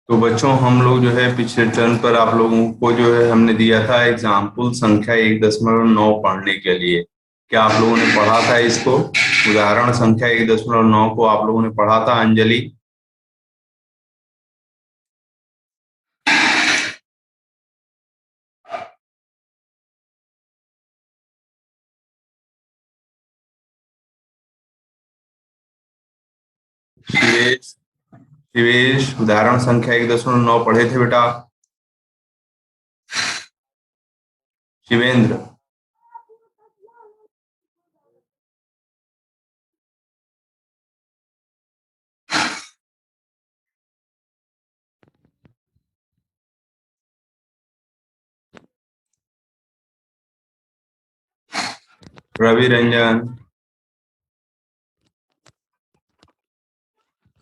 तो बच्चों हम लोग जो है पिछले टर्न पर आप लोगों को जो है हमने दिया था एग्जाम्पल संख्या 1.9 पढ़ने के लिए। क्या आप लोगों ने पढ़ा था इसको? उदाहरण संख्या 1.9 को आप लोगों ने पढ़ा था अंजलि? शिवेश, शिवेश उदाहरण संख्या 1.9 पढ़े थे बेटा? शिवेंद्र? रवि रंजन?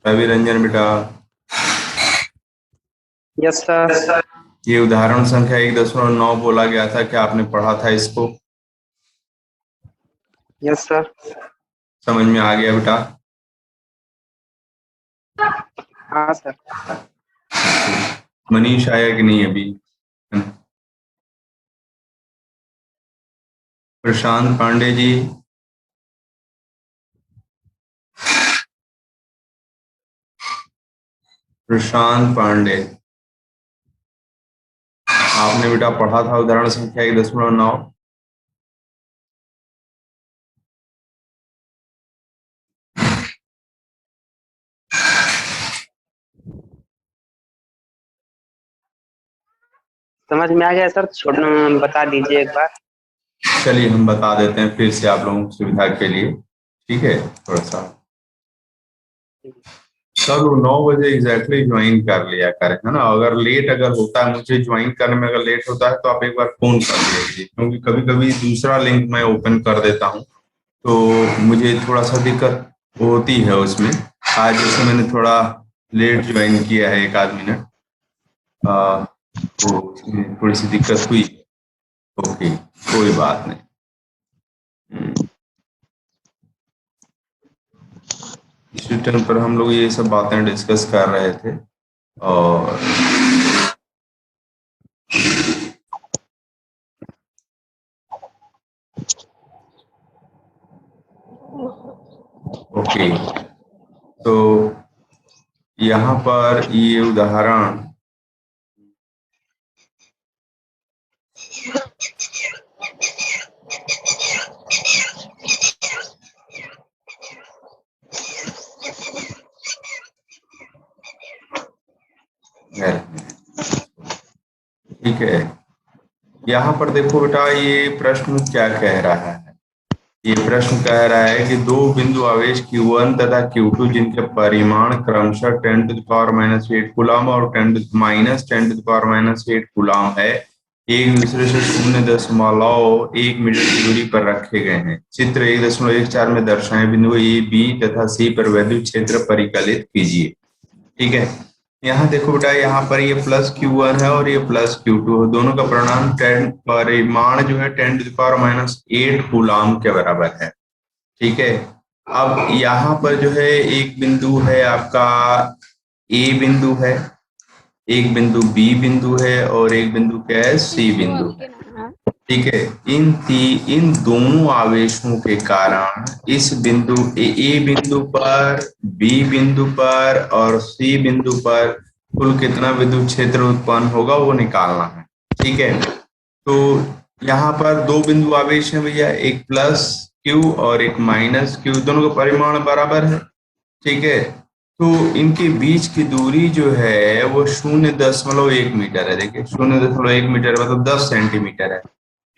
रवि रंजन बेटा? Yes sir. ये उदाहरण संख्या 1.9 बोला गया था, क्या आपने पढ़ा था इसको? Yes sir. समझ में आ गया बेटा? हाँ सर। मनीष आया कि नहीं अभी? प्रशांत पांडे जी? प्रशांत पांडे, आपने बेटा पढ़ा था उदाहरण संख्या 1.9? समझ में आ गया सर, बता दीजिए एक बार। चलिए हम बता देते हैं फिर से आप लोगों की सुविधा के लिए, ठीक है? थोड़ा सा सब लोग 9 बजे एग्जैक्टली ज्वाइन कर लिया करें, है ना? अगर होता है मुझे ज्वाइन करने में, अगर लेट होता है तो आप एक बार फोन कर दीजिए, क्योंकि कभी कभी दूसरा लिंक मैं ओपन कर देता हूँ तो मुझे थोड़ा सा दिक्कत होती है उसमें। आज जैसे मैंने थोड़ा लेट ज्वाइन किया है, एक आध मिनट, तो उसमें थोड़ी सी दिक्कत हुई। ओके, कोई बात नहीं। इस टर्न पर हम लोग ये सब बातें डिस्कस कर रहे थे। और ओके, तो यहाँ पर ये उदाहरण है, ठीक है? यहाँ पर देखो बेटा, ये प्रश्न क्या कह रहा है? ये प्रश्न कह रहा है कि दो बिंदु आवेश Q1 तथा Q2 जिनके परिमाण क्रमशः 10⁻⁸ कूलम और 10⁻⁸ कूलम है, एक दूसरे से 0.1 मीटर की दूरी पर रखे गए हैं। चित्र 1.14 में दर्शाए बिंदु ए, बी तथा सी पर विद्युत क्षेत्र परिकलित कीजिए। ठीक है, यहाँ देखो बेटा, यहाँ पर ये +Q1 है और ये +Q2 है, दोनों का परिमाण जो है 10⁻⁸ कूलम के बराबर है। ठीक है, अब यहाँ पर जो है एक बिंदु है आपका ए बिंदु है, एक बिंदु बी बिंदु है और एक बिंदु क्या है, सी बिंदु है। ठीक है, इन दोनों आवेशों के कारण इस बिंदु ए बिंदु पर, बी बिंदु पर और सी बिंदु पर कुल कितना विद्युत क्षेत्र उत्पन्न होगा वो निकालना है। ठीक है, तो यहाँ पर दो बिंदु आवेश हैं भैया, एक +Q और एक -Q, दोनों का परिमाण बराबर है। ठीक है, तो इनके बीच की दूरी जो है वो 0.1 मीटर है। देखिए 0.1 मीटर मतलब 10 सेंटीमीटर है।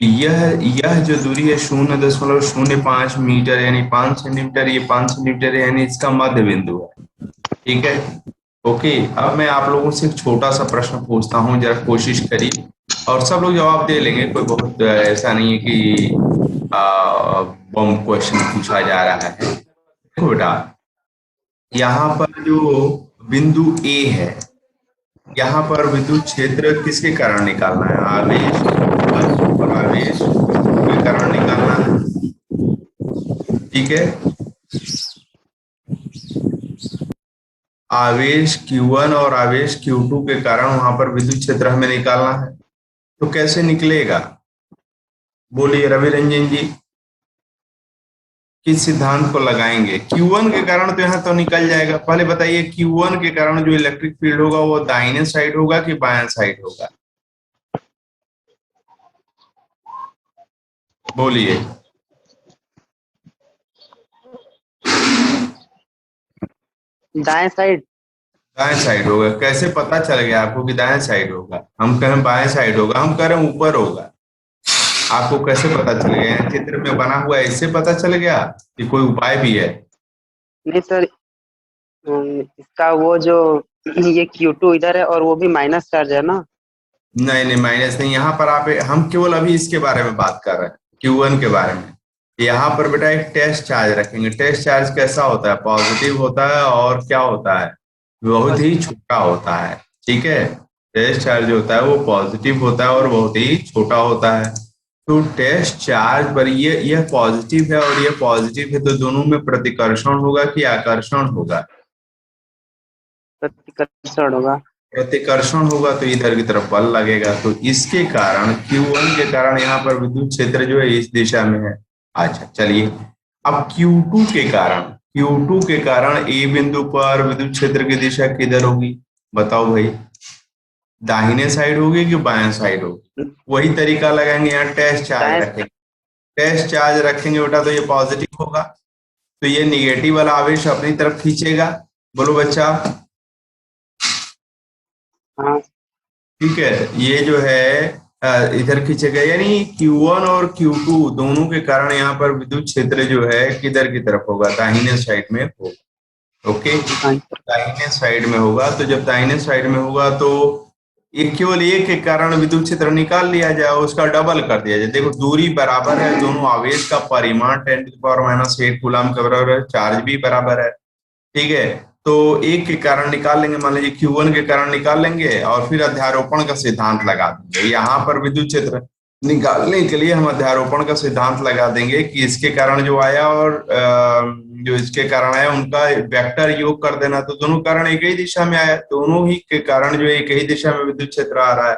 यह जो दूरी है 0.05 मीटर यानी 5 सेंटीमीटर, ये 5 सेंटीमीटर है, यानी इसका मध्य बिंदु है। ठीक है, ओके। अब मैं आप लोगों से एक छोटा सा प्रश्न पूछता हूँ, जरा कोशिश करिए और सब लोग जवाब दे लेंगे, कोई बहुत ऐसा नहीं है कि बम क्वेश्चन पूछा जा रहा है। देखो बेटा, यहाँ पर जो बिंदु ए है, यहाँ पर विद्युत क्षेत्र किसके कारण निकालना है? आवेश और आवेश के कारण निकालना है। ठीक है, आवेश Q1 और आवेश Q2 के कारण वहां पर विद्युत क्षेत्र हमें निकालना है, तो कैसे निकलेगा? बोलिए रवि रंजन जी, किस सिद्धांत को लगाएंगे? Q1 के कारण तो यहाँ तो निकल जाएगा। पहले बताइए Q1 के कारण जो इलेक्ट्रिक फील्ड होगा वो दाहिने साइड होगा कि बाएं साइड होगा? बोलिए। दाएं साइड। दाएं साइड होगा। कैसे पता चल गया आपको कि दाएं साइड होगा? हम कहें बाएं साइड होगा, हम कह रहे हैं ऊपर होगा। आपको कैसे पता चल गया? यहाँ चित्र में बना हुआ है, इससे पता चल गया कि कोई उपाय भी है? नहीं सर, इसका वो जो ये Q2 इधर है और वो भी माइनस चार्ज है ना। नहीं नहीं, माइनस नहीं। यहाँ पर आप, हम केवल अभी इसके बारे में बात कर रहे हैं, Q1 के बारे में। यहाँ पर बेटा एक टेस्ट चार्ज रखेंगे। टेस्ट चार्ज कैसा होता है? पॉजिटिव होता है और क्या होता है? बहुत ही छोटा होता है। ठीक है, टेस्ट चार्ज होता है वो पॉजिटिव होता है और बहुत ही छोटा होता है। तो टेस्ट चार्ज पर यह पॉजिटिव है और यह पॉजिटिव है, तो दोनों में प्रतिकर्षण होगा कि आकर्षण होगा? प्रतिकर्षण होगा। प्रतिकर्षण होगा, तो इधर की तरफ बल लगेगा। तो इसके कारण Q1 के कारण यहाँ पर विद्युत क्षेत्र जो है इस दिशा में है। अच्छा चलिए, अब Q2 के कारण A बिंदु पर विद्युत क्षेत्र की दिशा किधर होगी? बताओ भाई, दाहिने साइड होगी कि बाएं साइड होगी? वही तरीका लगाएंगे, यहाँ टेस्ट चार्ज दाएं। रखेंगे। टेस्ट चार्ज रखेंगे बेटा तो ये पॉजिटिव होगा, तो ये निगेटिव वाला आवेश अपनी तरफ खींचेगा। बोलो बच्चा। हाँ। ठीक है, ये जो है इधर खींचेगा, यानी Q1 और Q2 दोनों के कारण यहाँ पर विद्युत क्षेत्र जो है किधर की तरफ होगा? दाहिने साइड में होगा। ओके, हाँ। दाहिने साइड में होगा। तो जब दाहिने साइड में होगा तो एक, केवल एक के कारण विद्युत क्षेत्र निकाल लिया जाए, उसका डबल कर दिया जाए। देखो दूरी बराबर है, दोनों आवेश का परिमाण 10⁻⁸ कूलम के बराबर है, चार्ज भी बराबर है। ठीक है, तो एक के कारण निकाल लेंगे, मान लीजिए Q1 के कारण निकाल लेंगे और फिर अध्यारोपण का सिद्धांत लगा देंगे। यहाँ पर विद्युत क्षेत्र निकालने के लिए हम अध्यारोपण का सिद्धांत लगा देंगे कि इसके कारण जो आया और जो इसके कारण आया उनका वेक्टर योग कर देना, तो दोनों कारण एक ही दिशा में आया, दोनों ही के कारण जो एक ही दिशा में विद्युत क्षेत्र आ रहा है,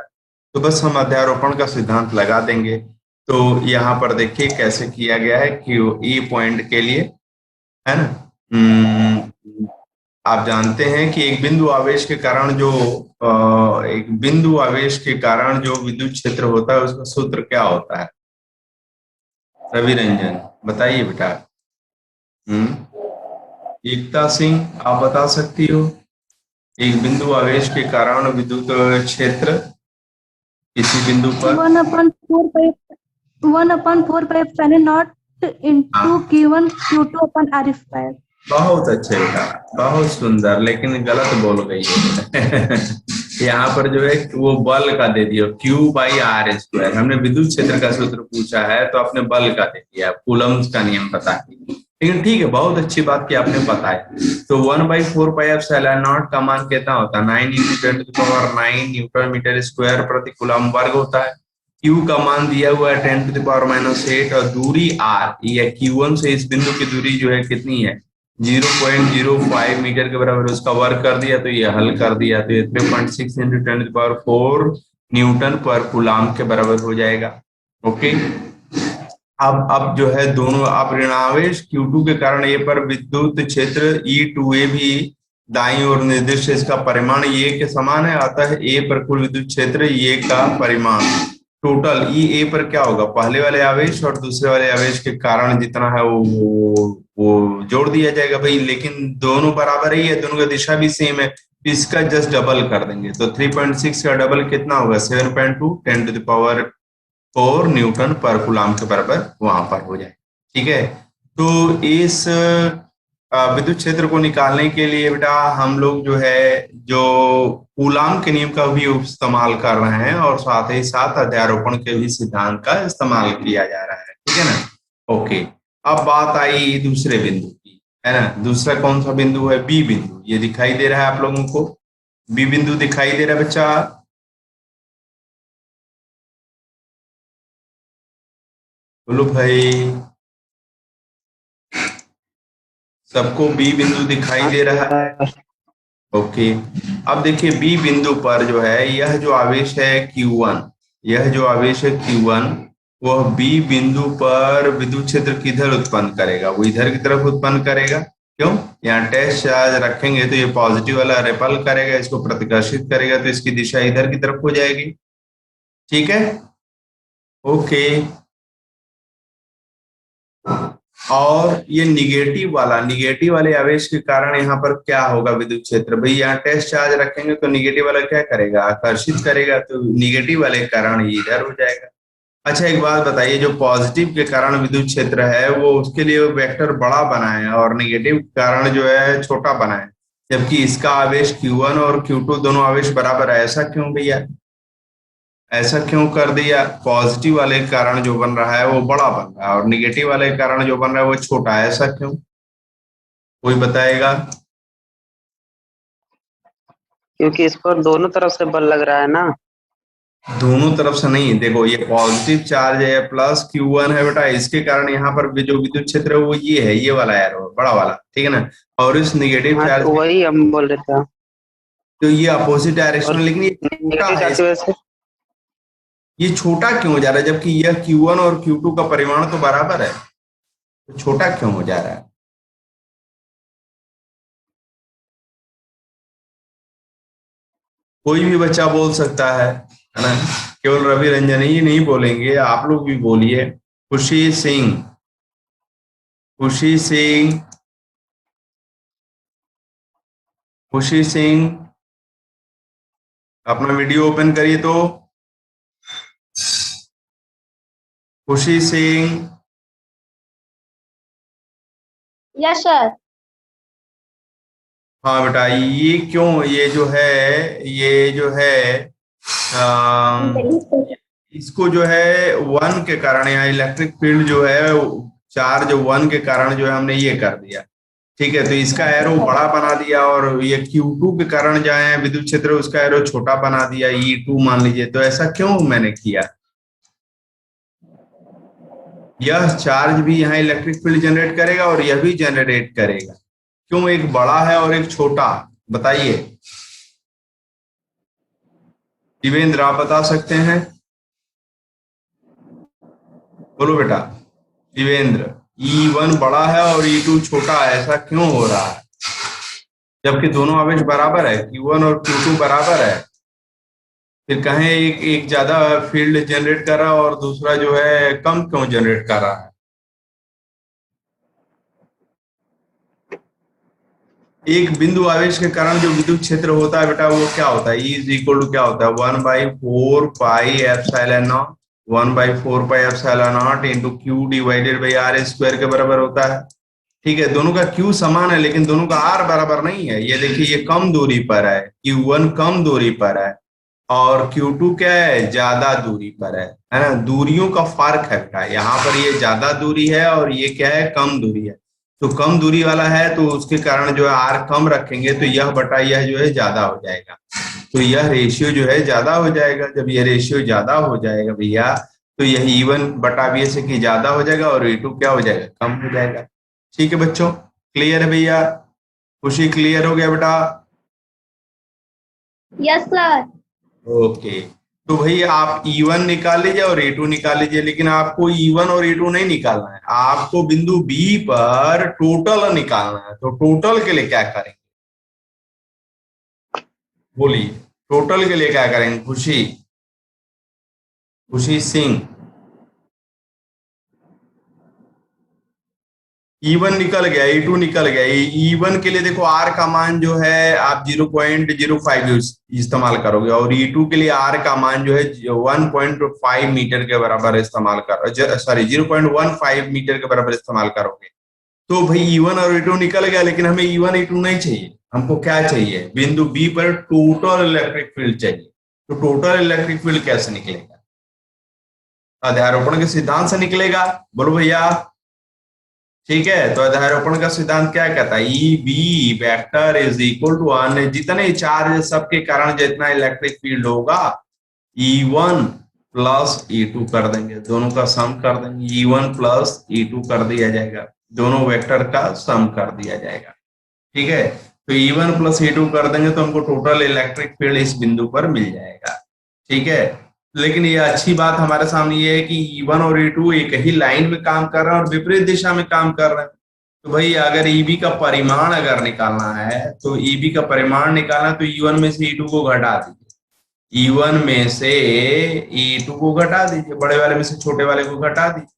तो बस हम अध्यारोपण का सिद्धांत लगा देंगे। तो यहाँ पर देखिए कैसे किया गया है कि ई पॉइंट के लिए, है ना। आप जानते हैं कि एक बिंदु आवेश के कारण जो विद्युत क्षेत्र होता है उसका सूत्र क्या होता है? रवि रंजन बताइए बेटा। हम्म एकता सिंह आप बता सकती हो? एक बिंदु आवेश के कारण विद्युत क्षेत्र किसी बिंदु पर। 1/4 pi into हाँ, Q1 Q2 upon R square. बहुत अच्छे बेटा, बहुत सुंदर, लेकिन गलत बोल गई है। यहाँ पर जो है वो बल का दे दिया, Q/R²। हमने विद्युत क्षेत्र का सूत्र पूछा है तो आपने बल का दे दिया, कूलम्स का नियम पता है। लेकिन ठीक है, बहुत अच्छी बात की आपने बताया। तो 1/4 pi का मान कितना होता है? 9 × 10⁻⁹ न्यूटन मीटर स्क्वायर प्रति कूलम वर्ग होता है। Q का मान दिया हुआ है 10⁻⁻8 और दूरी R, ये Q1 से इस बिंदु की दूरी जो है कितनी है? 0.05 मीटर के बराबर। उसका वर्ग कर दिया तो ये हल कर दिया, तो ये 3.6 × 10⁴ न्यूटन पर कूलाम के बराबर हो जाएगा। ओके, अब जो है दोनों, अब ऋणावेश Q2 के कारण ए पर विद्युत क्षेत्र E2A भी दाईं ओर निर्दिष्ट, इसका परिमाण ए के समान है, अतः ए पर कुल विद्युत क्षेत्र ए का परिमाण टोटल ई ए पर क्या होगा? पहले वाले आवेश और दूसरे वाले आवेश के कारण जितना है वो जोड़ दिया जाएगा भाई, लेकिन दोनों बराबर ही है, दोनों का दिशा भी सेम है, तो इसका जस्ट डबल कर देंगे। तो 3.6 का डबल कितना होगा? 7.2 10⁴ न्यूटन पर कूलाम के बराबर वहां पर हो जाए। ठीक है, तो इस विद्युत क्षेत्र को निकालने के लिए बेटा हम लोग जो है जो कूलाम के नियम का भी इस्तेमाल कर रहे हैं और साथ ही साथ अध्यारोपण के भी सिद्धांत का इस्तेमाल किया जा रहा है। ठीक है ना। ओके, अब बात आई दूसरे बिंदु की, है ना। दूसरा कौन सा बिंदु है? बी बिंदु। ये दिखाई दे रहा है आप लोगों को? बी बिंदु दिखाई दे रहा है बच्चा? बोलो भाई, सबको बी बिंदु दिखाई हाँ दे रहा है? सर। ओके, अब देखिए बी बिंदु पर जो है यह जो आवेश है Q1, यह जो आवेश है Q1 वह बी बिंदु पर विद्युत क्षेत्र किधर उत्पन्न करेगा? वो इधर की तरफ उत्पन्न करेगा। क्यों? यहाँ टेस्ट चार्ज रखेंगे तो ये पॉजिटिव वाला रिपल करेगा, इसको प्रतिकर्षित करेगा, तो इसकी दिशा इधर की तरफ हो जाएगी। ठीक है, ओके। और ये निगेटिव वाले आवेश के कारण यहाँ पर क्या होगा विद्युत क्षेत्र? भाई यहाँ टेस्ट चार्ज रखेंगे तो निगेटिव वाला क्या करेगा? आकर्षित करेगा, तो निगेटिव वाले के कारण ये इधर हो जाएगा। अच्छा एक बात बताइए, जो पॉजिटिव के कारण विद्युत क्षेत्र है वो उसके लिए वेक्टर बड़ा बनाए और निगेटिव के कारण जो है छोटा बनाए, जबकि इसका आवेश Q1 और Q2 दोनों आवेश बराबर है। ऐसा क्यों भैया? ऐसा क्यों कर दिया? पॉजिटिव वाले के कारण जो बन रहा है वो बड़ा बन रहा है और निगेटिव वाले के कारण जो बन रहा है वो छोटा है। ऐसा क्यों? कोई बताएगा? क्योंकि इस पर दोनों तरफ से बल लग रहा है ना। दोनों तरफ से नहीं, देखो ये पॉजिटिव चार्ज है प्लस Q1 है बेटा, इसके कारण यहाँ पर भी जो विद्युत क्षेत्र है वो ये है, ये वाला एरो बड़ा वाला, ठीक है ना। और इस निगेटिव हाँ चार्ज तो वही हम बोल रहे थे। तो ये अपोजिट डायरेक्शन और में, लेकिन ये छोटा नेगेटिव है। चार्ज की वजह से ये छोटा क्यों हो जा रहा है जबकि यह Q1 और Q2 का परिमाण तो बराबर है? तो छोटा क्यों हो जा रहा है? कोई भी बच्चा बोल सकता है ना, केवल रवि रंजन ही नहीं बोलेंगे, आप लोग भी बोलिए। खुशी सिंह, खुशी सिंह, खुशी सिंह, अपना वीडियो ओपन करिए तो। खुशी सिंह, यस सर। हाँ बेटा, ये क्यों, ये जो है इसको जो है वन के कारण, यहाँ इलेक्ट्रिक फील्ड जो है चार्ज वन के कारण जो है हमने ये कर दिया। ठीक है, तो इसका एरो बड़ा बना दिया और ये Q2 के कारण जो है विद्युत क्षेत्र उसका एरो छोटा बना दिया, E2 मान लीजिए। तो ऐसा क्यों मैंने किया? यह चार्ज भी यहाँ इलेक्ट्रिक फील्ड जनरेट करेगा और यह भी जनरेट करेगा। क्यों एक बड़ा है और एक छोटा? बताइए शिवेंद्र, आप बता सकते हैं? बोलो बेटा शिवेंद्र। E1 बड़ा है और E2 छोटा है, ऐसा क्यों हो रहा है जबकि दोनों आवेश बराबर है, Q1 और Q2 बराबर है? फिर कहें एक ज्यादा फील्ड जनरेट कर रहा है और दूसरा जो है कम क्यों जनरेट कर रहा है? एक बिंदु आवेश के कारण जो विद्युत क्षेत्र होता है बेटा वो क्या होता है? E इज इक्वल टू क्या होता है? 1/4 pi epsilon not, 1/4 pi epsilon not into Q divided by R square के बराबर होता है। ठीक है, दोनों का Q समान है लेकिन दोनों का R बराबर नहीं है। ये देखिए ये कम दूरी पर है, Q1 कम दूरी पर है और Q2 क्या है? ज्यादा दूरी पर है ना। दूरियों का फर्क है बेटा, यहाँ पर ये ज्यादा दूरी है और ये क्या है? कम दूरी है। तो कम दूरी वाला है तो उसके कारण जो है R कम रखेंगे तो यह बटा यह जो है ज्यादा हो जाएगा। तो यह रेशियो जो है ज्यादा हो जाएगा। जब यह रेशियो ज्यादा हो जाएगा भैया तो यह E1 बटा बी से कि ज्यादा हो जाएगा और E2 क्या हो जाएगा? कम हो जाएगा। ठीक है बच्चों, क्लियर है भैया? खुशी क्लियर हो गया बेटा? Yes sir. ओके, तो भाई आप E1 निकाल लीजिए और E2 निकाल लीजिए, लेकिन आपको E1 और E2 नहीं निकालना है, आपको बिंदु बी पर टोटल निकालना है। तो टोटल के लिए क्या करेंगे? बोलिए टोटल के लिए क्या करेंगे? खुशी, खुशी सिंह। E1 निकल गया, E2 निकल गया। E1 के लिए देखो R का मान जो है आप 0.05 इस्तेमाल करोगे और E2 के लिए R का मान जो है 1.5 मीटर के बराबर इस्तेमाल कर, सॉरी 0.15 मीटर के बराबर इस्तेमाल करोगे। तो भाई E1 और E2 निकल गया, लेकिन हमें E1 E2 नहीं चाहिए। हमको क्या चाहिए? बिंदु बी पर टोटल इलेक्ट्रिक फील्ड चाहिए। तो टोटल इलेक्ट्रिक फील्ड कैसे निकलेगा? अध्यारोपण के सिद्धांत से निकलेगा। बोलो भैया। ठीक है, तो अध्यारोपण का सिद्धांत क्या कहता है? E B vector is equal to one, जितने चार्ज सबके कारण जितना इलेक्ट्रिक फील्ड होगा E1 प्लस E2 कर देंगे, दोनों का सम कर देंगे। E1 प्लस E2 कर दिया जाएगा, दोनों वेक्टर का सम कर दिया जाएगा। ठीक है, तो E1 प्लस E2 कर देंगे तो हमको टोटल इलेक्ट्रिक फील्ड इस बिंदु पर मिल जाएगा। ठीक है, लेकिन ये अच्छी बात हमारे सामने ये है कि E1 और E2 एक ही लाइन में काम कर रहे हैं और विपरीत दिशा में काम कर रहे हैं। तो भाई अगर EB का परिमाण अगर निकालना है तो EB का परिमाण निकालना तो E1 में से E2 को घटा दीजिए, E1 में से E2 को घटा दीजिए, बड़े वाले में से छोटे वाले को घटा दीजिए।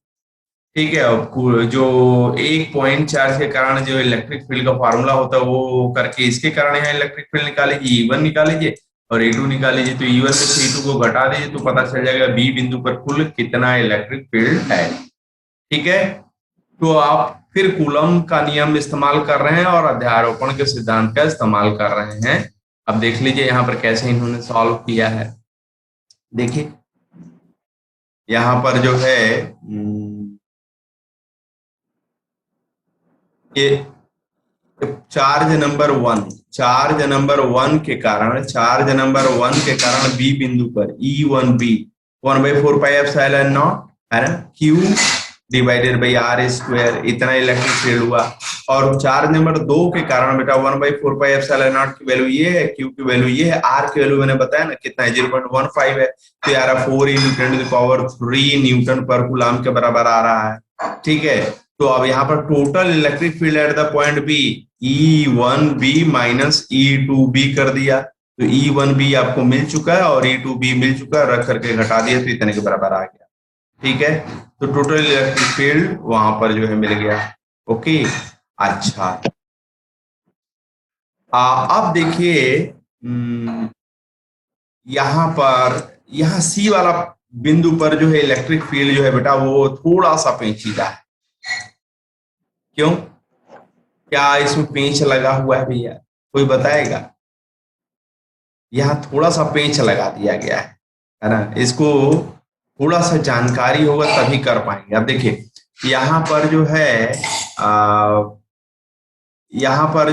ठीक है, अब जो एक पॉइंट चार्ज के कारण जो इलेक्ट्रिक फील्ड का फार्मूला होता है वो करके इसके कारण यहाँ इलेक्ट्रिक फील्ड निकाल लीजिए, E1 निकाल लीजिए और E2 निकाल लीजिए। तो E1 में से E2 को घटा दीजिए तो पता चल जाएगा बी बिंदु पर कुल कितना इलेक्ट्रिक फील्ड है। ठीक है, तो आप फिर कूलम का नियम इस्तेमाल कर रहे हैं और अध्यारोपण के सिद्धांत का इस्तेमाल कर रहे हैं। अब देख लीजिए यहाँ पर कैसे इन्होंने सॉल्व किया है। देखिए यहाँ पर जो है ये चार्ज नंबर वन के कारण बी बिंदु पर E1B 1/4πε0 है ना, Q divided by R square, इतना इलेक्ट्रिक फील्ड हुआ। और चार्ज नंबर 2 के कारण बेटा 1/4πε0 की वैल्यू ये है, Q की वैल्यू ये है, R की वैल्यू मैंने बताया ना कितना है 0.15 है, तो यार 4 × 10⁻³ न्यूटन पर कूलम के बराबर आ रहा है। ठीक है, तो अब यहाँ पर total electric field at the point B E1B minus E2B कर दिया, तो E1B आपको मिल चुका है और E2B मिल चुका है, रख करके घटा दिया तो इतने के बराबर आ गया। ठीक है, तो टोटल इलेक्ट्रिक फील्ड वहां पर जो है मिल गया। ओके, अच्छा अब देखिए यहाँ सी वाला बिंदु पर जो है इलेक्ट्रिक फील्ड जो है बेटा वो थोड़ा सा पेचीदा है। क्यों, क्या इसमें पेंच लगा हुआ है भैया, कोई बताएगा? यहाँ थोड़ा सा पेंच लगा दिया गया है ना, इसको थोड़ा सा जानकारी होगा तभी कर पाएंगे। अब देखिए यहाँ पर जो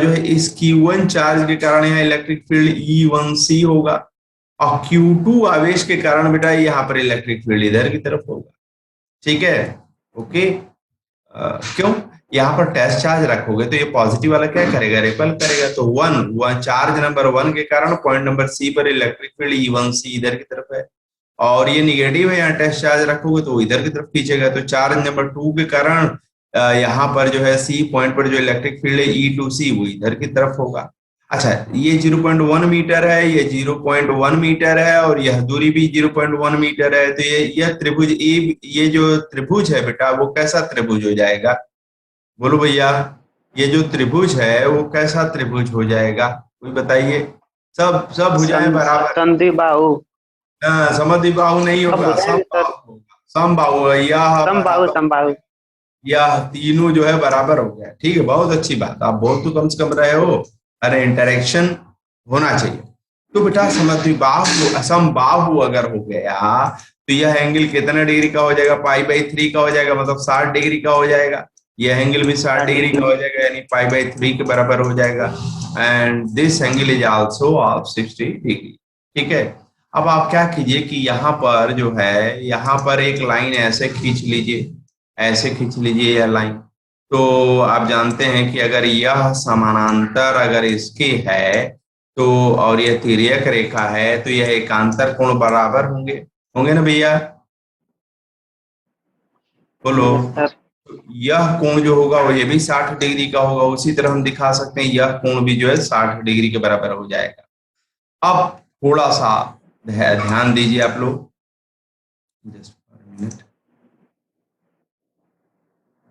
है इस Q1 चार्ज के कारण यहाँ इलेक्ट्रिक फील्ड E1C होगा और Q2 आवेश के कारण बेटा यहाँ पर इलेक्ट्रिक फील्ड इधर की तरफ होगा। ठीक है, ओके। क्यों, यहाँ पर टेस्ट चार्ज रखोगे तो ये पॉजिटिव वाला क्या करेगा, रिपेल करेगा। तो वन चार्ज नंबर 1 के कारण पॉइंट नंबर C पर इलेक्ट्रिक फील्ड E1C इधर की तरफ है और ये निगेटिव है, यहाँ टेस्ट चार्ज रखोगे तो इधर की तरफ खींचेगा। तो चार्ज नंबर 2 के कारण यहाँ पर जो है C पॉइंट पर जो इलेक्ट्रिक फील्ड है E2C वो इधर की तरफ होगा। अच्छा, ये 0.1 मीटर है, ये 0.1 मीटर है और यह दूरी भी 0.1 मीटर है। तो यह त्रिभुज ये जो त्रिभुज है बेटा वो कैसा त्रिभुज हो जाएगा, बोलो भैया, ये जो त्रिभुज है वो कैसा त्रिभुज हो जाएगा, कोई बताइए? सब भुजाएं बराबर, समद्विबाहु समद्विबाहु नहीं होगा, समबाहु, यह तीनों जो है बराबर हो गया। ठीक है, बहुत अच्छी बात, आप बहुत तो कम से कम रहे हो, अरे इंटरेक्शन होना चाहिए। तो बेटा समबाहु अगर हो गया तो यह एंगल कितने डिग्री का हो जाएगा, π/3 का हो जाएगा, मतलब 60 डिग्री का हो जाएगा। यह एंगल भी 60 डिग्री का हो जाएगा, यानी π/3 के बराबर हो जाएगा। And this angle is also of 60 degree. ठीक है, अब आप क्या कीजिए कि यहाँ पर जो है यहाँ पर एक लाइन ऐसे खींच लीजिए, ऐसे खींच लीजिए यह लाइन। तो आप जानते हैं कि अगर यह समानांतर अगर इसके है तो और यह तिर्यक रेखा है तो यह एकांतर कोण बराबर होंगे ना भैया, बोलो। यह कोण जो होगा वो ये भी 60 डिग्री का होगा, उसी तरह हम दिखा सकते हैं यह कोण भी जो है 60 डिग्री के बराबर हो जाएगा। अब थोड़ा सा ध्यान दीजिए आप लोग,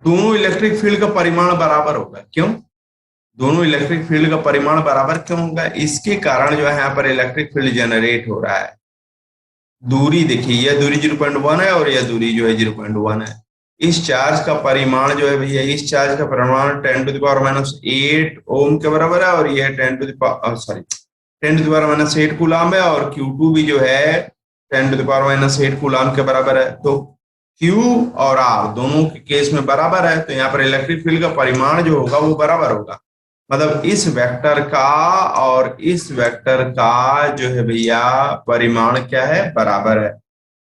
दोनों इलेक्ट्रिक फील्ड का परिमाण बराबर होगा। क्यों, दोनों इलेक्ट्रिक फील्ड का परिमाण बराबर क्यों होगा? इसके कारण जो है यहाँ पर इलेक्ट्रिक फील्ड जनरेट हो रहा है। दूरी देखिए, यह दूरी 0.1 है और यह दूरी जो है 0.1 है। इस चार्ज का परिमाण जो है भैया, इस चार्ज का परिमाण 10⁻⁸ ओम के बराबर है और यह 10⁻⁸ कूलम है और Q2 भी जो है 10⁻⁸ कूलम के बराबर है। तो Q और R दोनों के केस में बराबर है, तो यहाँ पर इलेक्ट्रिक फील्ड का परिमाण जो होगा वो बराबर होगा। मतलब इस वेक्टर का और इस वेक्टर का जो है भैया परिमाण क्या है, बराबर है।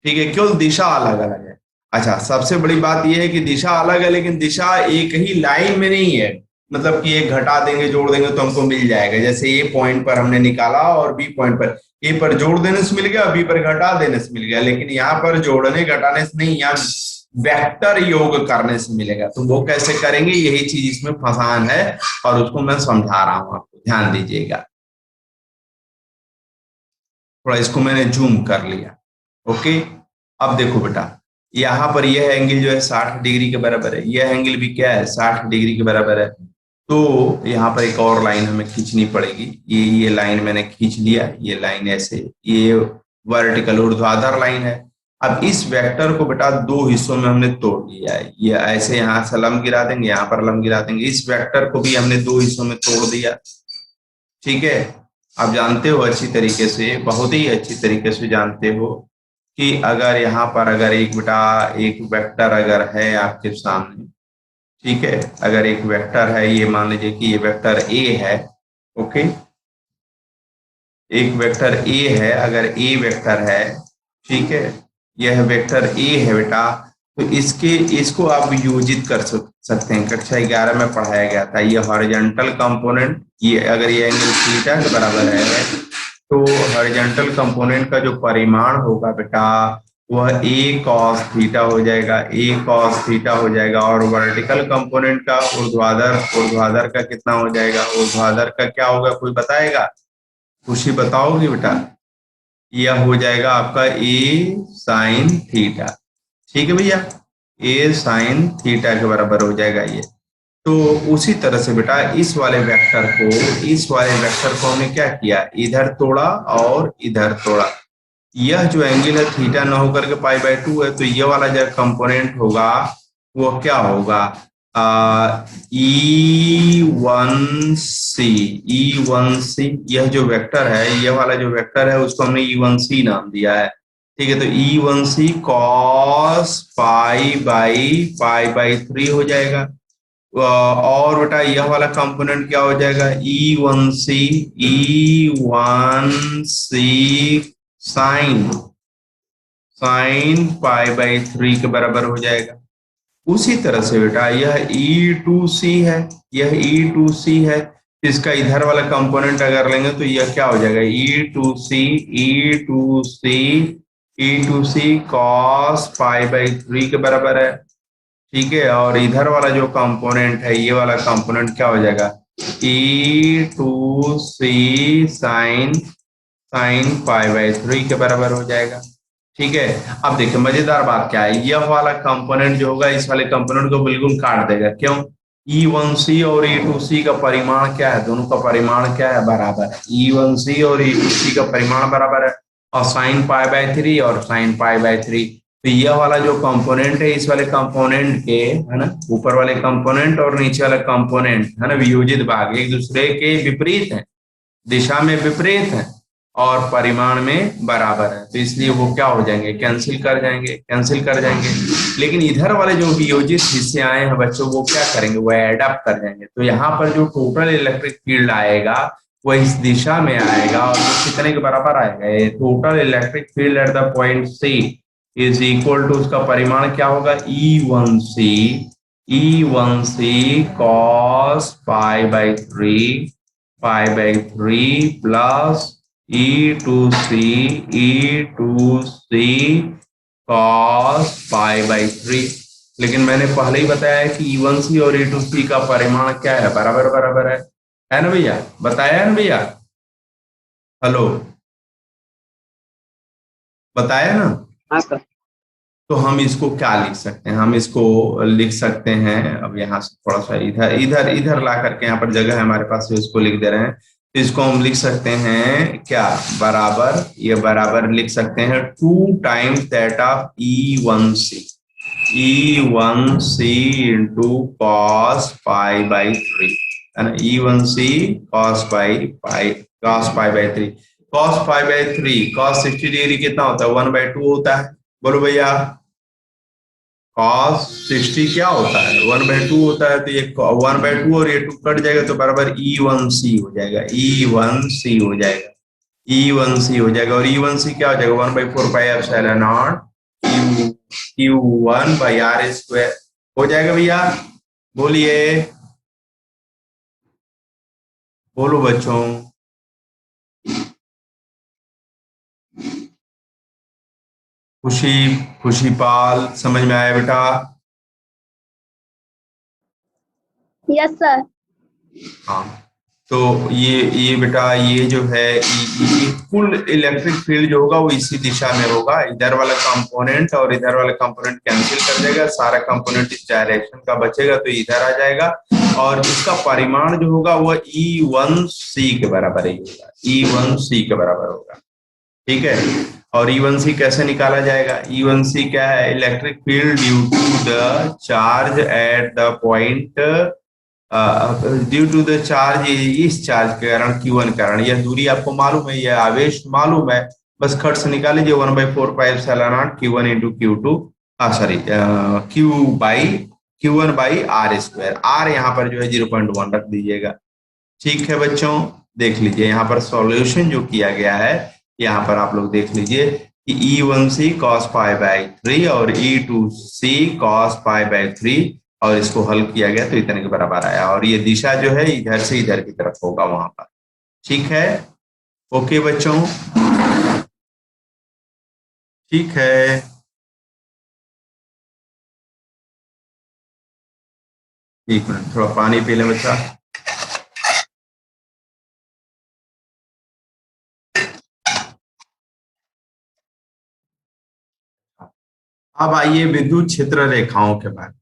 ठीक है, केवल दिशा अलग अलग है। अच्छा, सबसे बड़ी बात यह है कि दिशा अलग है लेकिन दिशा एक ही लाइन में नहीं है, मतलब कि एक घटा देंगे जोड़ देंगे तो हमको मिल जाएगा। जैसे ए पॉइंट पर हमने निकाला और बी पॉइंट पर, ए पर जोड़ देने से मिल गया, बी पर घटा देने से मिल गया, लेकिन यहाँ पर जोड़ने घटाने से नहीं, यहाँ वेक्टर योग करने से मिलेगा। तो वो कैसे करेंगे, यही चीज इसमें फंसान है और उसको मैं समझा रहा हूं आपको, ध्यान दीजिएगा। थोड़ा इसको मैंने जूम कर लिया। ओके, अब देखो बेटा, यहाँ पर यह एंगल जो है 60 डिग्री के बराबर है, यह एंगल भी क्या है 60 डिग्री के बराबर है। तो यहाँ पर एक और लाइन हमें खींचनी पड़ेगी। ये लाइन मैंने खींच लिया, ये लाइन ऐसे, ये वर्टिकल ऊर्ध्वाधर लाइन है। अब इस वेक्टर को बेटा दो हिस्सों में हमने तोड़ दिया है। ये ऐसे यहाँ से लंब गिरा देंगे, यहाँ पर लंब गिरा देंगे। इस वेक्टर को भी हमने दो हिस्सों में तोड़ दिया। ठीक है, आप जानते हो अच्छी तरीके से, बहुत ही अच्छी तरीके से जानते हो कि अगर यहाँ पर अगर एक बेटा एक वेक्टर अगर है आपके सामने, ठीक है, अगर एक वेक्टर है, ये मान लीजिए कि ये वेक्टर ए है। ओके, एक वेक्टर ए है, अगर ए वेक्टर है, ठीक है, यह वेक्टर ए है बेटा, तो इसको आप योजित कर सकते हैं। कक्षा 11 में पढ़ाया गया था। ये हॉरिजॉन्टल कंपोनेंट, ये अगर ये एंगल थीटा के बराबर है तो हॉरिजॉन्टल कंपोनेंट का जो परिमाण होगा बेटा वह a cos थीटा हो जाएगा, a cos थीटा हो जाएगा। और वर्टिकल कंपोनेंट का ऊर्ध्वाधर का कितना हो जाएगा, ऊर्ध्वाधर का क्या होगा, कोई बताएगा, खुशी बताओगे बेटा? यह हो जाएगा आपका a sin थीटा। ठीक है भैया, a sin थीटा के बराबर हो जाएगा ये। तो उसी तरह से बेटा इस वाले वेक्टर को हमने क्या किया, इधर तोड़ा और इधर तोड़ा। यह जो एंगल है थीटा न होकर के π/2 है, तो ये वाला जो कंपोनेंट होगा वो क्या होगा, E1c। यह जो वेक्टर है, यह वाला जो वेक्टर है उसको हमने E1c नाम दिया है। ठीक है, तो E1c cos π/3 हो जाएगा। और बेटा यह वाला कंपोनेंट क्या हो जाएगा, E1c sin π/3 के बराबर हो जाएगा। उसी तरह से बेटा यह E2c है, यह E2c है, इसका इधर वाला कंपोनेंट अगर लेंगे तो यह क्या हो जाएगा, E2c cos π/3 के बराबर है। ठीक है, और इधर वाला जो कंपोनेंट है, ये वाला कंपोनेंट क्या हो जाएगा, E2c sin π/3 के बराबर हो जाएगा। ठीक है, अब देखिए मजेदार बात क्या है, यह वाला कंपोनेंट जो होगा इस वाले कंपोनेंट को बिल्कुल काट देगा। क्यों, E1c और E2c का परिमाण क्या है, दोनों का परिमाण क्या है, बराबर है। E1c और E2c का परिमाण बराबर है, और sin π/3 और sin π/3। तो यह वाला जो कंपोनेंट है, इस वाले कंपोनेंट के, है ना, ऊपर वाले कंपोनेंट और नीचे वाला कंपोनेंट, है ना, वियोजित भाग एक दूसरे के विपरीत हैं, दिशा में विपरीत हैं और परिमाण में बराबर है। तो इसलिए वो क्या हो जाएंगे, कैंसिल कर जाएंगे। लेकिन इधर वाले जो वियोजित हिस्से आए हैं बच्चों, वो क्या करेंगे, वो एड अप कर जाएंगे। तो यहाँ पर जो टोटल इलेक्ट्रिक फील्ड आएगा वो इस दिशा में आएगा, और वो कितने के बराबर आएगा, total electric field at the point C is equal to, उसका परिमाण क्या होगा, E1c cos π/3 plus E2c cos π/3। लेकिन मैंने पहले ही बताया है कि E1c और E2c का परिमाण क्या है, बराबर है ना भैया, बताया है ना भैया, हेलो, बताया ना। हाँ सर। तो हम इसको क्या लिख सकते हैं, हम इसको लिख सकते हैं, अब यहाँ से थोड़ा सा इधर ला करके, यहाँ पर जगह है हमारे पास, इसको लिख दे रहे हैं। तो इसको हम लिख सकते हैं क्या, बराबर, ये बराबर लिख सकते हैं 2 times that of E1c into cos π/3, है ना, E1c cos π/3। cos π/3 cos 60 degree कितना होता है, 1/2 होता है। बोलो भैया, cos 60 क्या होता है, 1/2 होता है। तो ये 1/2 और ये 2 कट जाएगा तो बराबर E1c हो जाएगा, और E1c क्या हो जाएगा, 1/4πε0 Q1/r² हो जाएगा भैया, बोलिए। बोलो बच्चों। खुशी, खुशीपाल, समझ में आया बेटा? Yes sir. हाँ, तो ये बेटा ये जो है ये कुल इलेक्ट्रिक फील्ड जो होगा वो इसी दिशा में होगा। इधर वाला कंपोनेंट और इधर वाला कंपोनेंट कैंसिल कर देगा, सारा कंपोनेंट इस डायरेक्शन का बचेगा तो इधर आ जाएगा। और इसका परिमाण जो होगा वो E1C के बराबर ही होगा, E1C के बराबर होगा। ठीक है, और E1C कैसे निकाला जाएगा? E1C क्या है? Electric field due to the charge at the point, due to the charge, इस चार्ज के कारण Q1 कारण, यह दूरी आपको मालूम है, यह आवेश मालूम है, बस खट से निकाल लीजिए 1/4πε0 Q1 into Q2, sorry Q1 by R square. R यहाँ पर जो है 0.1 रख दीजिएगा। ठीक है बच्चों, देख लीजिए यहाँ पर सॉल्यूशन जो किया गया है, यहाँ पर आप लोग देख लीजिए कि E1C cos π/3 और E2C cos π/3, और इसको हल किया गया तो इतने के बराबर आया, और ये दिशा जो है इधर से इधर की तरफ होगा वहां पर। ठीक है, ओके बच्चों, ठीक है। एक मिनट, थोड़ा पानी पी ले बच्चा। अब आइए विद्युत क्षेत्र रेखाओं के बारे में।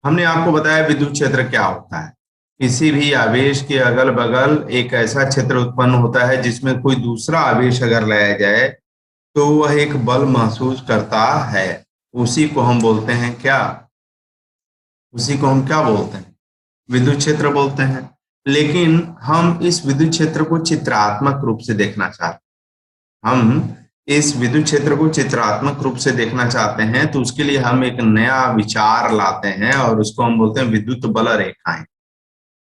हमने आपको बताया विद्युत क्षेत्र क्या होता है। किसी भी आवेश के अगल बगल एक ऐसा क्षेत्र उत्पन्न होता है जिसमें कोई दूसरा आवेश अगर लाया जाए तो वह एक बल महसूस करता है। उसी को हम बोलते हैं क्या? उसी को हम क्या बोलते हैं? विद्युत क्षेत्र बोलते हैं। लेकिन हम इस विद्युत क्षेत्र को चित्रात्मक रूप से देखना चाहते हैं। हम इस विद्युत क्षेत्र को चित्रात्मक रूप से देखना चाहते हैं तो उसके लिए हम एक नया विचार लाते हैं और उसको हम बोलते हैं विद्युत बल रेखाएं।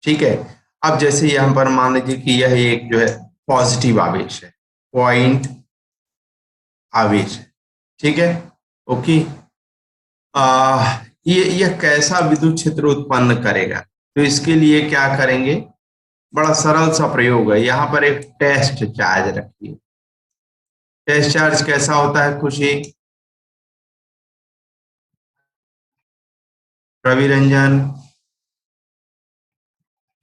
ठीक है, अब जैसे यहाँ पर मान लीजिए कि यह एक जो है पॉजिटिव आवेश है, पॉइंट आवेश है। ठीक है, ओके। यह कैसा विद्युत क्षेत्र उत्पन्न करेगा? तो इसके लिए क्या करेंगे? बड़ा सरल सा प्रयोग है। यहाँ पर एक टेस्ट चार्ज रखिए। टेस्ट चार्ज कैसा होता है Khushi? Ravi Ranjan,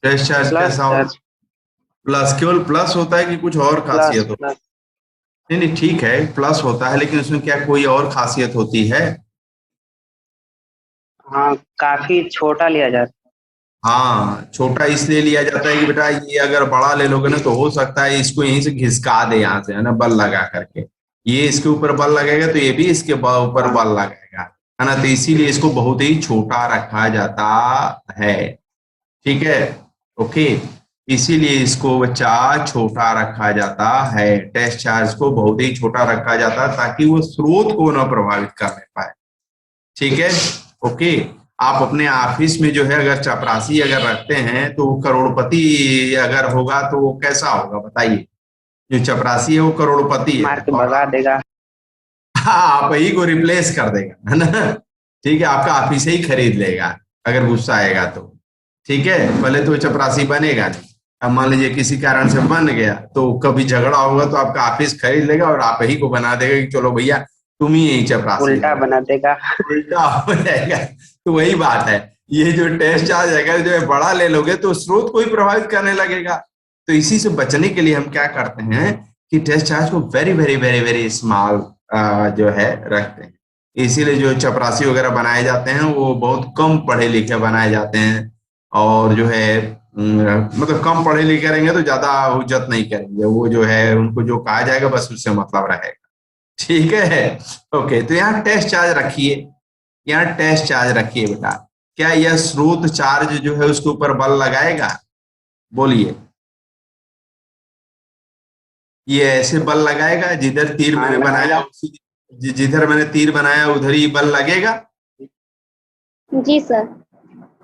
test charge plus कैसा होता है? चार्ज, प्लस, केवल प्लस होता है कि कुछ और प्लस खासियत हो? प्लस। नहीं नहीं, ठीक है, प्लस होता है, लेकिन उसमें क्या कोई और खासियत होती है? हाँ, काफी छोटा लिया जाता हाँ, छोटा इसलिए लिया जाता है कि बेटा ये अगर बड़ा ले लोगे ना तो हो सकता है इसको यहीं से घिसका दे, यहाँ से, है ना, बल लगा करके। ये इसके ऊपर बल लगेगा तो ये भी इसके ऊपर है। बल लगाएगा, है ना, तो इसीलिए इसको बहुत ही छोटा रखा जाता है। ठीक है, ओके, इसीलिए इसको बच्चा छोटा रखा जाता है। टेस्ट चार्ज को बहुत ही छोटा रखा जाता है ताकि वो स्रोत को न प्रभावित करने पाए। ठीक है, ओके। आप अपने ऑफिस में जो है अगर चपरासी अगर रखते हैं तो वो करोड़पति अगर होगा तो वो कैसा होगा बताइए? जो चपरासी है वो करोड़पति है, मार के और भगा देगा। आप ही को रिप्लेस कर देगा, है ना। ठीक है, आपका ऑफिस ही खरीद लेगा अगर गुस्सा आएगा तो। ठीक है, पहले तो चपरासी बनेगा नहीं। अब मान लीजिए किसी कारण से बन गया तो कभी झगड़ा होगा तो आपका ऑफिस खरीद लेगा और आप ही को बना देगा कि चलो भैया तुम ही यही चपरासी उल्टा हो। बना देगा। उल्टा हो जाएगा। तो वही बात है, ये जो टेस्ट चार्ज है जो है बड़ा ले लोगे तो स्रोत को ही प्रभावित करने लगेगा। तो इसी से बचने के लिए हम क्या करते हैं कि टेस्ट चार्ज को very very very very small जो है रखते हैं। इसीलिए जो चपरासी वगैरह बनाए जाते हैं वो बहुत कम पढ़े लिखे बनाए जाते हैं, और जो है मतलब कम पढ़े लिखे रहेंगे तो ज्यादा हुज्जत नहीं करेंगे, वो जो है उनको जो कहा जाएगा बस उससे मतलब रहेगा। ठीक है, ओके। तो यहाँ टेस्ट चार्ज रखिए, यहाँ टेस्ट चार्ज रखिए बेटा। क्या यह स्रोत चार्ज जो है उसके ऊपर बल लगाएगा? बोलिए, ये ऐसे बल लगाएगा? जिधर तीर मैंने बनाया जिधर मैंने तीर बनाया उधर ही बल लगेगा? जी सर।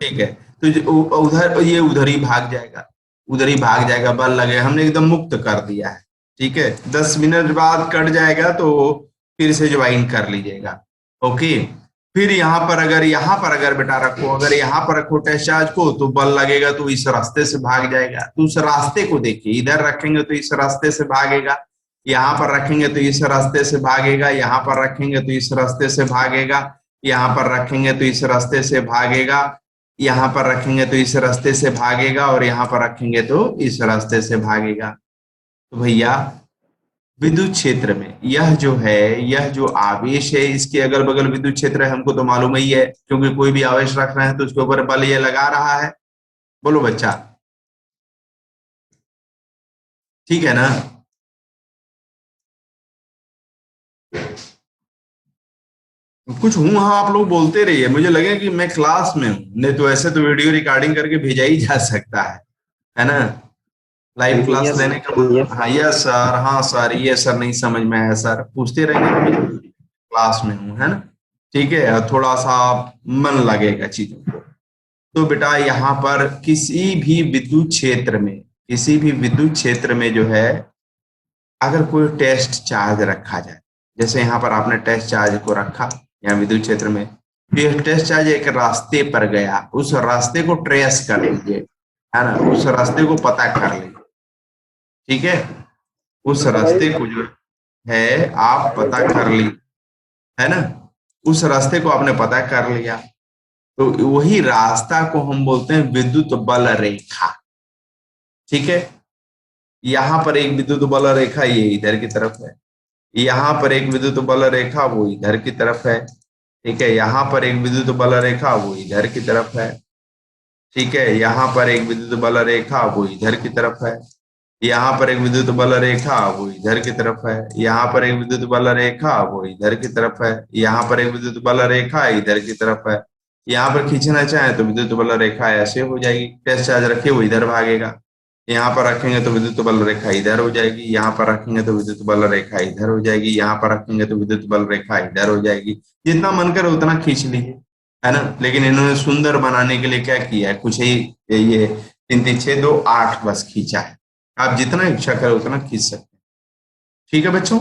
ठीक है, तो उधर ये उधर ही भाग जाएगा, उधर ही भाग जाएगा, बल लगेगा। हमने एकदम मुक्त कर दिया है। ठीक है, 10 मिनट बाद कट जाएगा तो फिर से ज्वाइन कर लीजिएगा। ओके, फिर यहाँ पर अगर बेटा रखो, अगर यहाँ पर रखो टेस्ट चार्ज को, तो बल लगेगा तो इस रास्ते से भाग जाएगा। तो उस रास्ते को देखिए, इधर रखेंगे तो इस रास्ते से भागेगा, यहाँ पर रखेंगे तो इस रास्ते से भागेगा, यहाँ पर रखेंगे तो इस रास्ते से भागेगा, यहाँ पर रखेंगे तो इस रास्ते से भागेगा, यहाँ पर रखेंगे तो इस रास्ते से भागेगा, और यहाँ पर रखेंगे तो इस रास्ते से भागेगा। तो भैया विद्युत क्षेत्र में यह जो आवेश है, इसके अगल बगल विद्युत क्षेत्र है, हमको तो मालूम ही है, क्योंकि कोई भी आवेश रख रहे हैं तो उसके ऊपर बल ये लगा रहा है। बोलो बच्चा, ठीक है ना? कुछ हूं हाँ आप लोग बोलते रहिए, मुझे लगे कि मैं क्लास में हूं, नहीं तो ऐसे तो वीडियो रिकॉर्डिंग करके भेजा ही जा सकता है ना? लाइव क्लास लेने का हाँ यस सर, हाँ सर, ये सर नहीं समझ में आया सर, पूछते रहेंगे तो क्लास में हूँ, है ना? ठीक है, और थोड़ा सा मन लगेगा चीजों को। तो बेटा यहाँ पर किसी भी विद्युत क्षेत्र में, किसी भी विद्युत क्षेत्र में जो है, अगर कोई टेस्ट चार्ज रखा जाए, जैसे यहाँ पर आपने टेस्ट चार्ज को रखा यहाँ विद्युत क्षेत्र में, तो यह टेस्ट चार्ज एक रास्ते पर गया, उस रास्ते को ट्रेस कर लीजिए, है ना? उस रास्ते को पता कर लीजिए, ठीक है? उस रास्ते को जो है आप पता कर ली, है ना? उस रास्ते को आपने पता कर लिया, तो वही रास्ता को हम बोलते हैं विद्युत बल रेखा, ठीक है? यहाँ पर एक विद्युत बल रेखा ये इधर की तरफ है, यहाँ पर एक विद्युत बल रेखा वो इधर की तरफ है, ठीक है? यहाँ पर एक विद्युत बल रेखा वो इधर की तरफ है, ठीक है? यहाँ पर एक विद्युत बल रेखा वो इधर की तरफ है, यहाँ पर एक विद्युत बल रेखा वो इधर की तरफ है, यहाँ पर एक विद्युत बल रेखा वो इधर की तरफ है, यहाँ पर एक विद्युत बल रेखा इधर की तरफ है। यहाँ पर खींचना चाहे तो विद्युत बल रेखा ऐसे हो जाएगी, टेस्ट चार्ज रखे वो इधर भागेगा, यहाँ पर रखेंगे तो विद्युत बल रेखा इधर हो जाएगी, यहाँ पर रखेंगे तो विद्युत बल रेखा इधर हो जाएगी, यहाँ पर रखेंगे तो विद्युत बल रेखा इधर हो जाएगी। जितना मन करे उतना खींच लीजिए, है ना? लेकिन इन्होंने सुंदर बनाने के लिए क्या किया है, कुछ ही ये 3 3 6 2 8 बस खींचा है, आप जितना इच्छा करें उतना खींच सकते हैं, ठीक है बच्चों?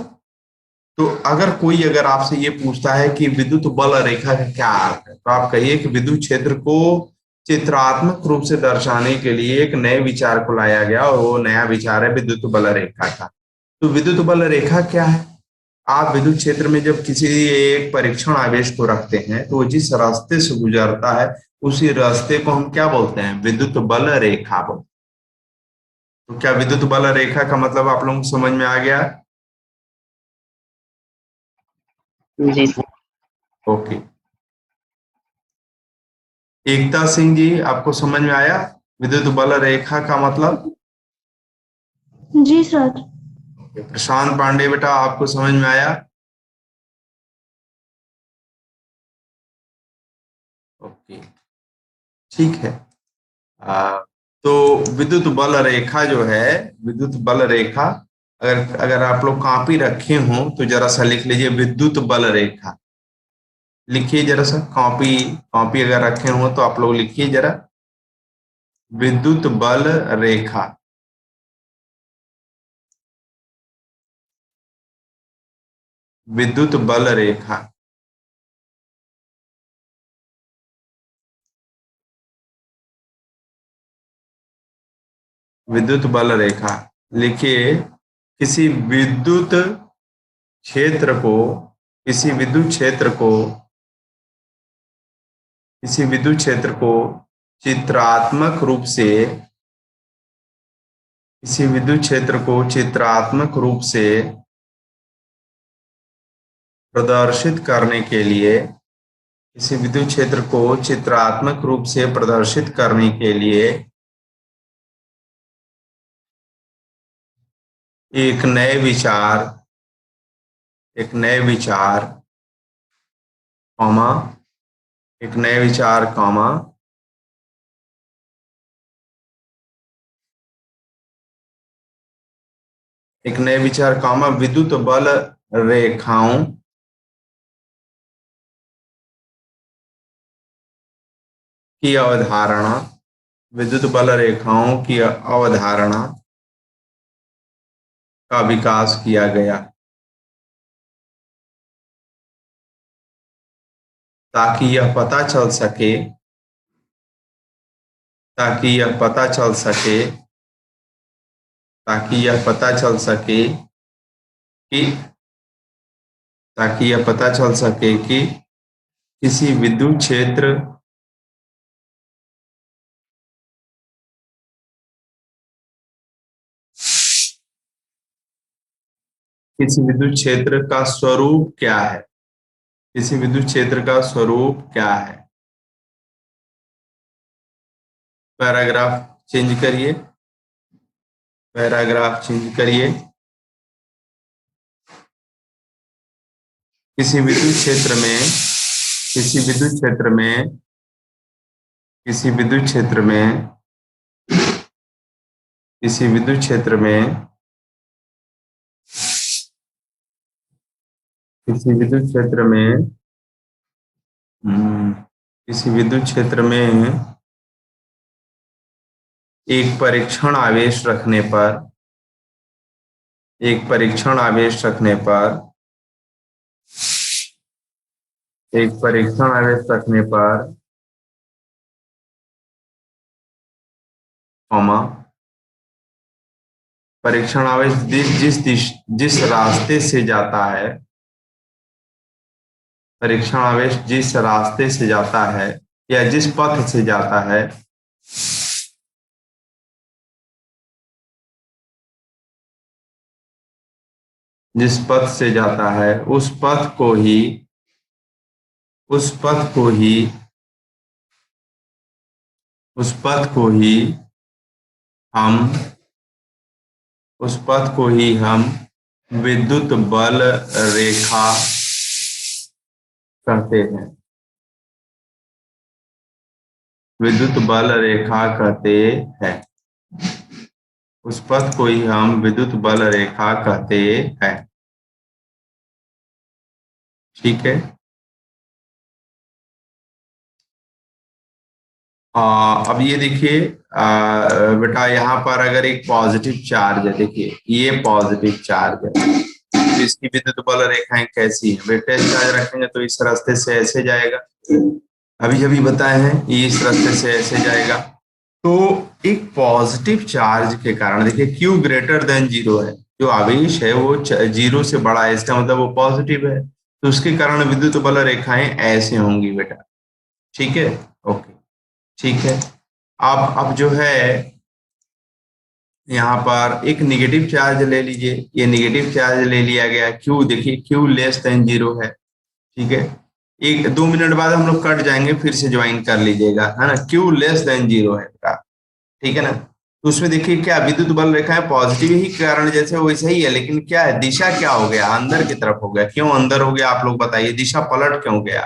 तो अगर आपसे ये पूछता है कि विद्युत बल रेखा का क्या अर्थ है, तो आप कहिए कि विद्युत क्षेत्र को चित्रात्मक रूप से दर्शाने के लिए एक नए विचार को लाया गया, और वो नया विचार है विद्युत बल रेखा का। तो विद्युत बल रेखा क्या है? आप विद्युत क्षेत्र में जब किसी एक परीक्षण आवेश को रखते हैं, तो वो जिस रास्ते से गुजरता है उसी रास्ते को हम क्या बोलते हैं? विद्युत बल रेखा बोलते हैं। तो क्या विद्युत बल रेखा का मतलब आप लोगों को समझ में आ गया? जी सर। ओके, एकता सिंह जी, आपको समझ में आया विद्युत बल रेखा का मतलब? जी सर। प्रशांत पांडे बेटा, आपको समझ में आया? ओके, ठीक है। आ, तो विद्युत बल रेखा जो है, विद्युत बल रेखा, अगर आप लोग कॉपी रखे हो तो जरा सा लिख लीजिए विद्युत बल रेखा, लिखिए जरा सा, कॉपी कॉपी अगर रखे हो तो आप लोग लिखिए जरा विद्युत बल रेखा। विद्युत बल रेखा, विद्युत बल रेखा लिखिए। किसी विद्युत क्षेत्र को, किसी विद्युत क्षेत्र को, किसी विद्युत क्षेत्र को चित्रात्मक रूप से, किसी विद्युत क्षेत्र को चित्रात्मक रूप से प्रदर्शित करने के लिए, किसी विद्युत क्षेत्र को चित्रात्मक रूप से प्रदर्शित करने के लिए एक नए विचार, एक नए विचार कॉमा, एक नए विचार कॉमा एक नए विचार कॉमा विद्युत बल रेखाओं की अवधारणा, विद्युत बल रेखाओं की अवधारणा का विकास किया गया। ताकि यह पता चल सके, ताकि यह पता चल सके, ताकि यह पता चल सके कि, ताकि यह पता चल सके कि किसी विद्युत क्षेत्र, किसी विद्युत क्षेत्र का स्वरूप क्या है, किसी विद्युत क्षेत्र का स्वरूप क्या है। पैराग्राफ चेंज करिए, पैराग्राफ चेंज करिए। किसी विद्युत क्षेत्र में, किसी विद्युत क्षेत्र में, किसी विद्युत क्षेत्र में, किसी विद्युत क्षेत्र में, किसी विद्युत क्षेत्र में, किसी विद्युत क्षेत्र में एक परीक्षण आवेश रखने पर, एक परीक्षण आवेश रखने पर, एक परीक्षण आवेश रखने पर, परीक्षण आवेश जिस रास्ते से जाता है, परीक्षण आवेश जिस रास्ते से जाता है या जिस पथ से जाता है, जिस पथ से जाता है उस पथ को ही, उस पथ को ही, उस पथ को ही हम, उस पथ को ही हम विद्युत बल रेखा कहते हैं, विद्युत बल रेखा कहते हैं। उस पथ को ही हम विद्युत बल रेखा कहते हैं। ठीक है। अब ये देखिए बेटा, यहाँ पर अगर एक पॉजिटिव चार्ज है, देखिए ये पॉजिटिव चार्ज है, तो इसकी विद्युत बल रेखाएं कैसी है बेटा। चार्ज रखेंगे तो इस रास्ते से ऐसे जाएगा, अभी अभी बताए हैं, ये इस रास्ते से ऐसे जाएगा। तो एक पॉजिटिव चार्ज के कारण देखिए Q ग्रेटर देन 0 है, जो आवेश है वो 0 से बड़ा है, इसका मतलब वो पॉजिटिव है, तो उसके कारण विद्युत बल रेखाएं ऐसे होंगी बेटा। ठीक है, ओके, ठीक है। अब जो है यहाँ पर एक नेगेटिव चार्ज ले लीजिए, ये नेगेटिव चार्ज ले लिया गया, Q देखिए Q लेस देन 0 है। ठीक है, 1-2 मिनट बाद हम लोग कट जाएंगे, फिर से ज्वाइन कर लीजिएगा, है ना। Q लेस देन 0 है बेटा, ठीक है ना। तो उसमें देखिए क्या विद्युत बल रेखा है, पॉजिटिव ही कारण जैसे वैसे ही है, लेकिन क्या है, दिशा क्या हो गया, अंदर की तरफ हो गया। क्यों अंदर हो गया आप लोग बताइए, दिशा पलट क्यों गया,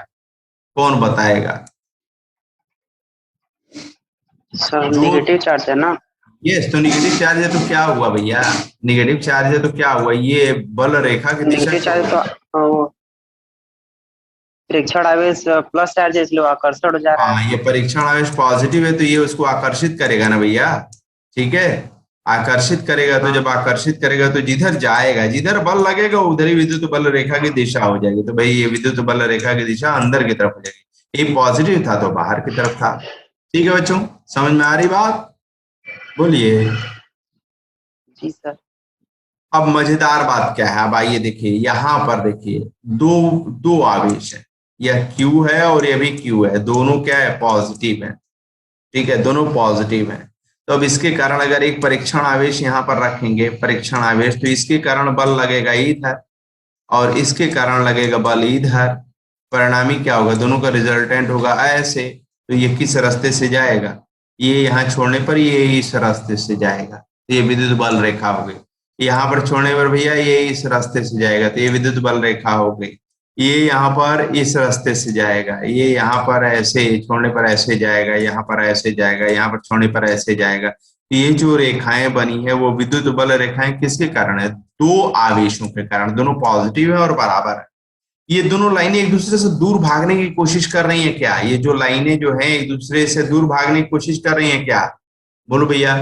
कौन बताएगा। सर नेगेटिव चार्ज है ना। यस, तो निगेटिव चार्ज है तो क्या हुआ भैया, निगेटिव चार्ज है तो क्या हुआ, ये बल रेखा की दिशा। नेगेटिव चार्ज तो परीक्षण आवेश प्लस चार्ज है, इसलिए आकर्षण हो जा रहा है। हाँ, ये परीक्षण आवेश पॉजिटिव है तो ये उसको आकर्षित करेगा ना भैया। ठीक है, आकर्षित करेगा, तो जब आकर्षित करेगा तो जिधर जाएगा, जिधर बल लगेगा उधर ही विद्युत बल रेखा की दिशा हो जाएगी। तो भाई ये विद्युत बल रेखा की दिशा अंदर की तरफ हो जाएगी, ये पॉजिटिव था तो बाहर की तरफ था। ठीक है बच्चों, समझ में आ रही बात, बोलिए। जी सर। अब मजेदार बात क्या है, अब आइए देखिए, यहां पर देखिए दो आवेश है, यह Q है और यह भी Q है, दोनों क्या है, पॉजिटिव है। ठीक है, दोनों पॉजिटिव है। तो अब इसके कारण अगर एक परीक्षण आवेश यहाँ पर रखेंगे, परीक्षण आवेश, तो इसके कारण बल लगेगा इधर और इसके कारण लगेगा बल इधर। परिणामी क्या होगा, दोनों का रिजल्टेंट होगा ऐसे। तो ये किस रास्ते से जाएगा, ये यहाँ छोड़ने पर ये इस रास्ते से जाएगा, तो ये विद्युत बल रेखा हो गई। यहाँ पर छोड़ने पर भैया ये इस रास्ते से जाएगा, तो ये विद्युत बल रेखा हो गई। ये यहाँ पर इस रास्ते से जाएगा, ये यहाँ पर ऐसे छोड़ने पर ऐसे जाएगा, यहाँ पर ऐसे जाएगा, यहाँ पर छोड़ने पर ऐसे जाएगा। तो ये जो रेखाएं बनी है वो विद्युत बल रेखाएं किसके कारण है, दो आवेशों के कारण, दोनों पॉजिटिव है और बराबर है। ये दोनों लाइनें एक दूसरे से दूर भागने की कोशिश कर रही हैं क्या, ये जो लाइनें जो हैं एक दूसरे से दूर भागने की कोशिश कर रही हैं क्या, बोलो भैया।